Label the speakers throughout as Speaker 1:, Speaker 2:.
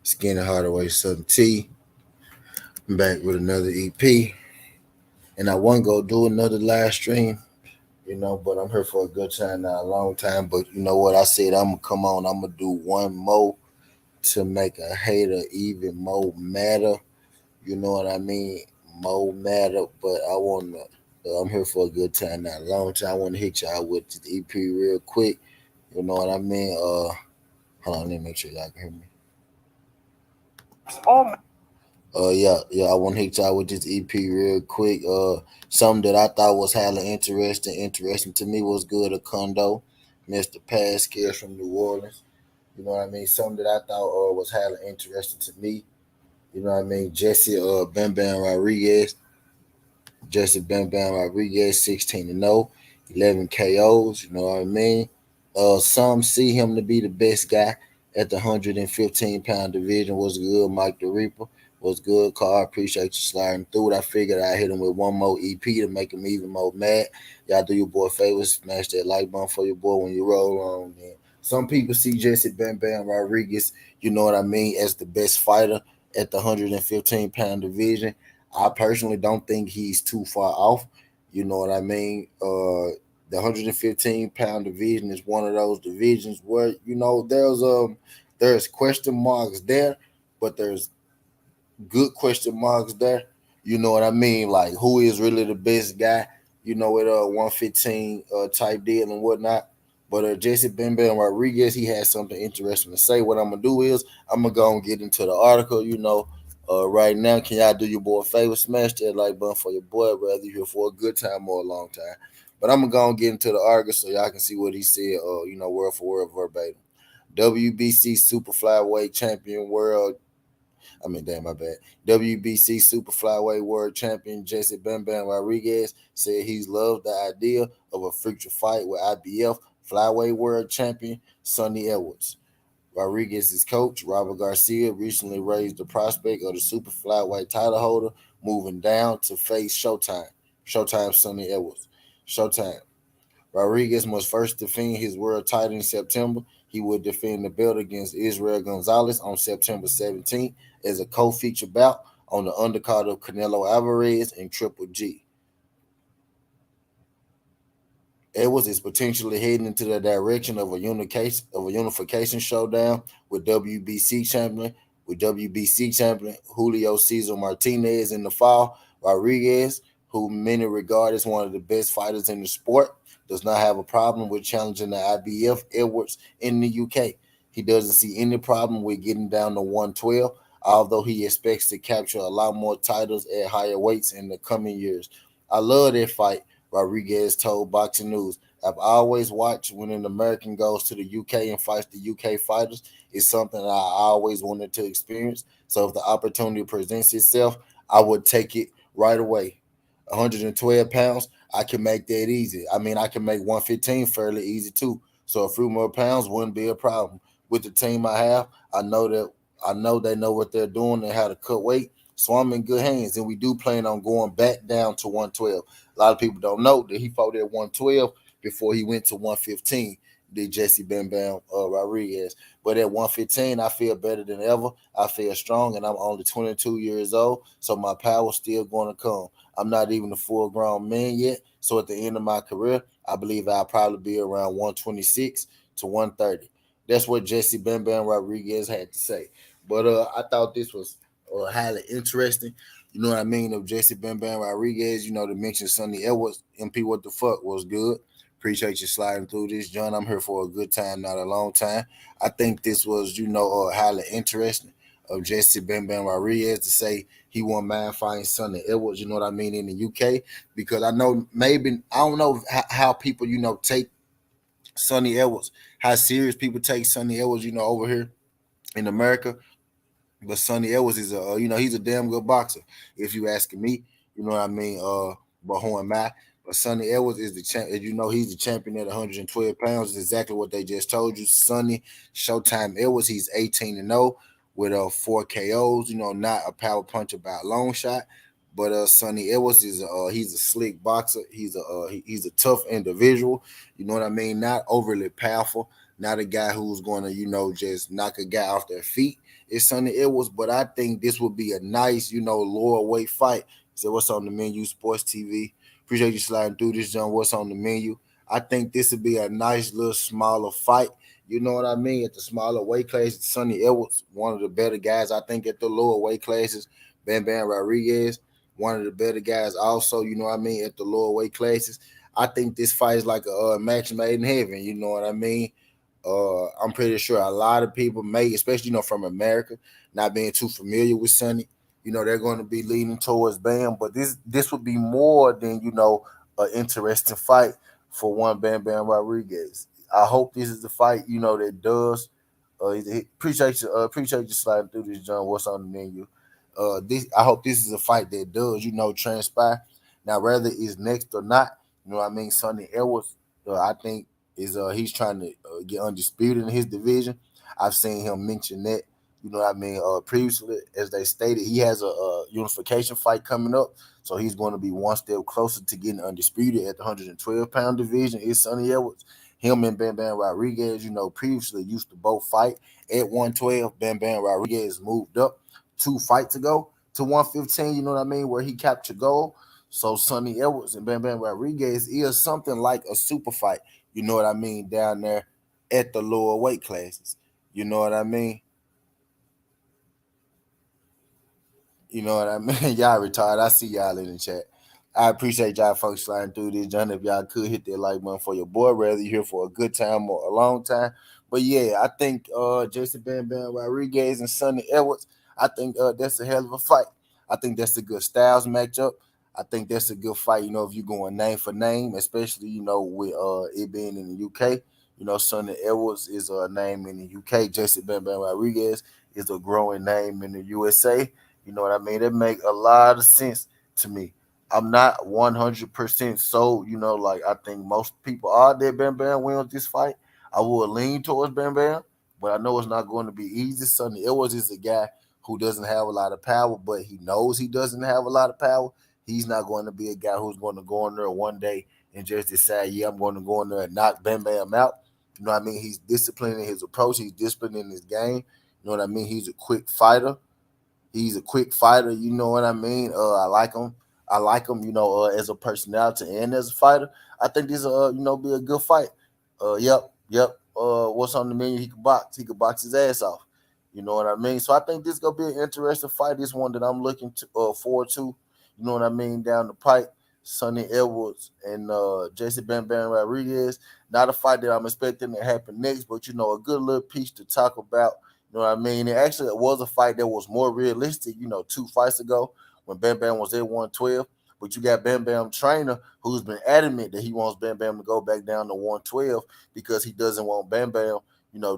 Speaker 1: Skinny Hardaway Southern T. I'm back with another EP. And I want to go do another live stream, but I'm here for a good time, not a long time. But you know what? I said I'm going to come on. I'm going to do one more to make a hater even more matter. You know what I mean? More matter. But I'm here for a good time, not a long time. I want to hit y'all with the EP real quick. You know what I mean? Hold on, let me make sure y'all can hear me. Oh, yeah, I want to hit y'all with this EP real quick. Something that I thought was highly interesting to me was good a condo, Mr. Pascal from New Orleans. You know what I mean? Something that I thought was highly interesting to me. You know what I mean? Bam Bam Rodriguez, Jesse Bam Bam Rodriguez, 16-0, 11 KOs. You know what I mean? Some see him to be the best guy at the 115-pound division. Was good, Mike the Reaper. Was good, Carl. Appreciate you sliding through it. I figured I'd hit him with one more EP to make him even more mad. Y'all do your boy favors. Smash that like button for your boy when you roll on. Man. Some people see Jesse Bam Bam Rodriguez, you know what I mean, as the best fighter at the 115-pound division. I personally don't think he's too far off. You know what I mean? The 115-pound division is one of those divisions where there's question marks there, but there's good question marks there. You know what I mean? Like who is really the best guy? With 115 type deal and whatnot. But Jesse Bam Bam Rodriguez, he has something interesting to say. What I'm gonna do is I'm gonna go and get into the article. Right now, can y'all do your boy a favor? Smash that like button for your boy, whether you're here for a good time or a long time. But I'm gonna go and get into the article so y'all can see what he said. Word for word verbatim. WBC Super Flyweight Champion World damn, my bad. WBC Super Flyweight World Champion Jesse Bam Bam Rodriguez said he's loved the idea of a future fight with IBF Flyweight World Champion Sonny Edwards. Rodriguez's coach, Robert Garcia, recently raised the prospect of the super flyweight title holder moving down to face Showtime. Showtime Sonny Edwards. Showtime. Rodriguez must first defend his world title in September. He will defend the belt against Israel Gonzalez on September 17th as a co-feature bout on the undercard of Canelo Alvarez and Triple G. Edwards is potentially heading into the direction of a unification showdown with WBC champion Julio Cesar Martinez in the fall. Rodriguez, who many regard as one of the best fighters in the sport, does not have a problem with challenging the IBF Edwards in the UK. He doesn't see any problem with getting down to 112, although he expects to capture a lot more titles at higher weights in the coming years. I love that fight, Rodriguez told Boxing News. I've always watched when an American goes to the UK and fights the UK fighters. It's something that I always wanted to experience. So if the opportunity presents itself, I would take it right away. 112 pounds, I can make that easy. I can make 115 fairly easy too. So a few more pounds wouldn't be a problem. With the team I have, I know they know what they're doing and how to cut weight. So I'm in good hands. And we do plan on going back down to 112. A lot of people don't know that he fought at 112 before he went to 115. Did Jesse Bam Bam Rodriguez. But at 115, I feel better than ever. I feel strong, and I'm only 22 years old, so my power's still going to come. I'm not even a full grown man yet. So at the end of my career, I believe I'll probably be around 126 to 130. That's what Jesse Bam Bam Rodriguez had to say. But I thought this was highly interesting. You know what I mean? Of Jesse Bam Bam Rodriguez, to mention Sonny Edwards, MP, what the fuck was good. Appreciate you sliding through this, John. I'm here for a good time, not a long time. I think this was, highly interesting of Jesse Bam Bam Rodriguez to say he won't mind fighting Sonny Edwards, you know what I mean, in the UK. Because I know I don't know how people, take Sonny Edwards, how serious people take Sonny Edwards, over here in America. But Sonny Edwards is he's a damn good boxer. If you asking me, you know what I mean. But who am I? But Sonny Edwards is the champ. He's the champion at 112 pounds. Is exactly what they just told you. Sonny Showtime Edwards. He's 18-0 with 4 KOs. Not a power puncher by a long shot. But Sonny Edwards is he's a slick boxer. He's a tough individual. You know what I mean? Not overly powerful. Not a guy who's going to just knock a guy off their feet. is Sonny Edwards, but I think this would be a nice, lower weight fight. So what's on the menu? Sports TV. Appreciate you sliding through this, John. What's on the menu? I think this would be a nice little smaller fight. You know what I mean? At the smaller weight classes, Sonny Edwards, one of the better guys. I think at the lower weight classes, Bam Bam Rodriguez, one of the better guys. Also, you know what I mean? At the lower weight classes, I think this fight is like a match made in heaven. You know what I mean? I'm pretty sure a lot of people may, especially from America, not being too familiar with Sonny, they're going to be leaning towards Bam. But this would be more than an interesting fight for one Bam Bam Rodriguez. I hope this is the fight that does. Appreciate you sliding through this, John. What's on the menu? This I hope this is a fight that does transpire. Now, whether it's next or not, what I mean. Sonny Edwards, I think is he's trying to get undisputed in his division. I've seen him mention that. You know what I mean? Previously, as they stated, he has a unification fight coming up, so he's going to be one step closer to getting undisputed at the 112-pound division. Is Sonny Edwards? Him and Bam Bam Rodriguez, previously used to both fight at 112. Bam Bam Rodriguez moved up 2 fights ago to 115. You know what I mean? Where he captured gold. So Sonny Edwards and Bam Bam Rodriguez is something like a super fight. You know what I mean? Down there at the lower weight classes. You know what I mean? You know what I mean? Y'all retired. I see y'all in the chat. I appreciate y'all folks sliding through this. John, if y'all could hit that like button for your boy, whether you're here for a good time or a long time. But yeah, I think Jason Bam Bam Rodriguez and Sonny Edwards, I think that's a hell of a fight. I think that's a good styles matchup. I think that's a good fight, if you're going name for name, especially, with it being in the UK. Sonny Edwards is a name in the UK. Jason Bam Bam Rodriguez is a growing name in the USA. You know what I mean? That make a lot of sense to me. I'm not 100% sold. Like I think most people are that Bam Bam wins this fight. I will lean towards Bam Bam, but I know it's not going to be easy. Sonny Edwards is a guy who doesn't have a lot of power, but he knows he doesn't have a lot of power. He's not going to be a guy who's going to go in there one day and just decide, yeah, I'm going to go in there and knock Bam Bam out. You know what I mean? He's disciplined in his approach. He's disciplined in his game. You know what I mean? He's a quick fighter. He's a quick fighter. You know what I mean? I like him. I like him. As a personality and as a fighter. I think this be a good fight. Yep. What's on the menu? He could box. He could box his ass off. You know what I mean? So I think this gonna be an interesting fight. This one that I'm looking forward to. You know what I mean? Down the pipe, Sonny Edwards and Jason Bam Bam Rodriguez. Not a fight that I'm expecting to happen next, but a good little piece to talk about. You know what I mean? It actually was a fight that was more realistic, 2 fights ago when Bam Bam was at 112. But you got Bam Bam trainer who's been adamant that he wants Bam Bam to go back down to 112 because he doesn't want Bam Bam,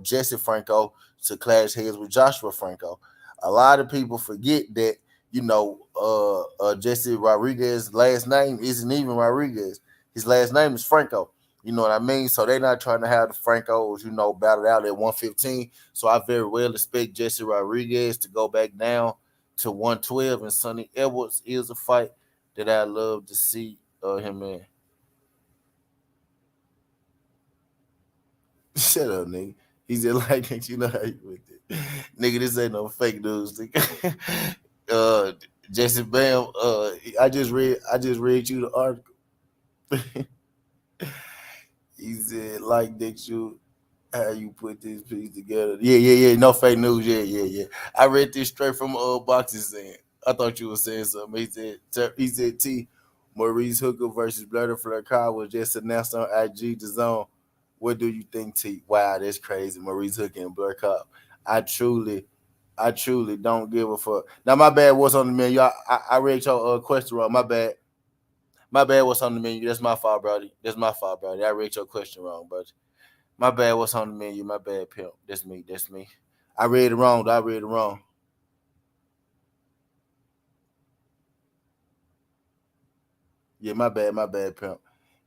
Speaker 1: Jesse Franco to clash heads with Joshua Franco. A lot of people forget that, Jesse Rodriguez's last name isn't even Rodriguez. His last name is Franco. You know what I mean? So they're not trying to have the Francos, battled out at 115. So I very well expect Jesse Rodriguez to go back down to 112. And Sonny Edwards is a fight that I love to see him in. Shut up, nigga. He said like that. You know how you with it. Nigga, this ain't no fake news, nigga. Jesse Bam, I just read you the article. He said like that you how you put this piece together. Yeah. No fake news. Yeah. I read this straight from boxing saying. I thought you were saying something. He said T Maurice Hooker versus Bloody Flacco was just announced on IG the zone. What do you think, T? Wow, that's crazy. Maurice Hooker and Blair Cobb. I truly, I truly don't give a fuck. Now my bad what's on the menu. I read your question wrong. My bad. My bad what's on the menu. That's my fault, brody. That's my fault, brody. I read your question wrong, brother. My bad. What's on the menu? My bad, pimp. That's me. That's me. I read it wrong. I read it wrong. Yeah, my bad. My bad, pimp.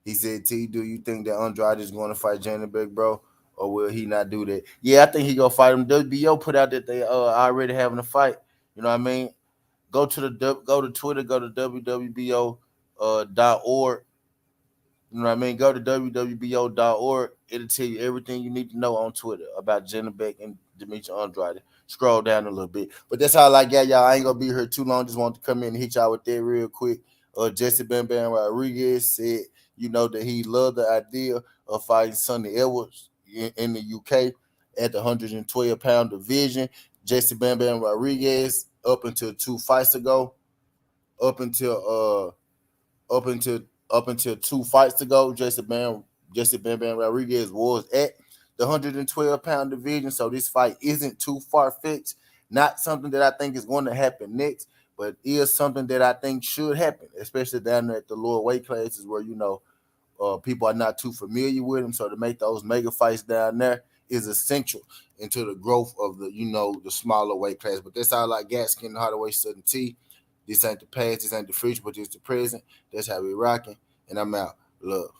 Speaker 1: He said, "T, do you think that Andrade is going to fight Janabek, bro, or will he not do that?" Yeah, I think he gonna fight him. WBO put out that they already having a fight. You know what I mean? Go to Twitter. Go to wwbo .org. You know what I mean? Go to wwbo.org. It'll tell you everything you need to know on Twitter about Jenna Beck and Demetri Andrade. scroll down a little bit. But that's all I got, y'all. I ain't gonna be here too long. Just want to come in and hit y'all with that real quick. Jesse Bam Bam Rodriguez said, that he loved the idea of fighting Sonny Edwards in the UK at the 112-pound division. Jesse Bam Bam Rodriguez, up until 2 fights ago, up until 2 fights ago, Jesse Bam Bam Rodriguez was at the 112-pound division. So this fight isn't too far-fetched. Not something that I think is going to happen next, but is something that I think should happen, especially down there at the lower weight classes where, people are not too familiar with him. So to make those mega fights down there is essential into the growth of the smaller weight class. But that's all I got. Skin Hardaway Southern T. This ain't the past, this ain't the future, but it's the present. That's how we rocking. And I'm out. Love.